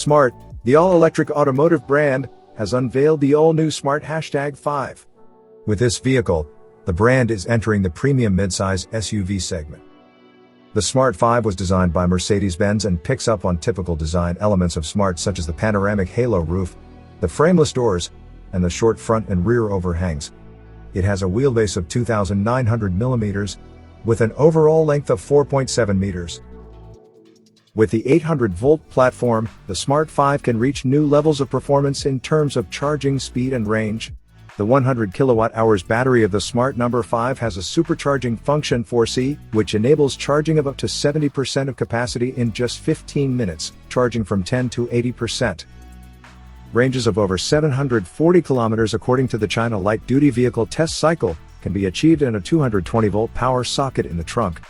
Smart, the all-electric automotive brand, has unveiled the all-new Smart #5. With this vehicle, the brand is entering the premium midsize SUV segment. The Smart 5 was designed by Mercedes-Benz and picks up on typical design elements of Smart, such as the panoramic halo roof, the frameless doors, and the short front and rear overhangs. It has a wheelbase of 2,900 millimeters, with an overall length of 4.7 meters. With the 800-volt platform, the Smart 5 can reach new levels of performance in terms of charging speed and range. The 100 kilowatt-hours battery of the Smart 5 has a supercharging function 4C, which enables charging of up to 70% of capacity in just 15 minutes, charging from 10 to 80%. Ranges of over 740 kilometers according to the China light-duty vehicle test cycle can be achieved in a 220-volt power socket in the trunk.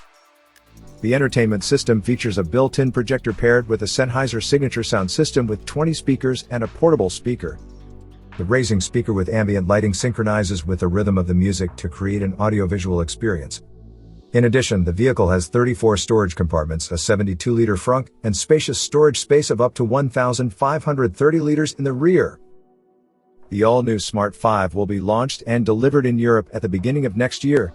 The entertainment system features a built-in projector paired with a Sennheiser signature sound system with 20 speakers and a portable speaker. The raising speaker with ambient lighting synchronizes with the rhythm of the music to create an audiovisual experience. In addition, the vehicle has 34 storage compartments, a 72-liter frunk, and spacious storage space of up to 1,530 liters in the rear. The all-new Smart 5 will be launched and delivered in Europe at the beginning of next year,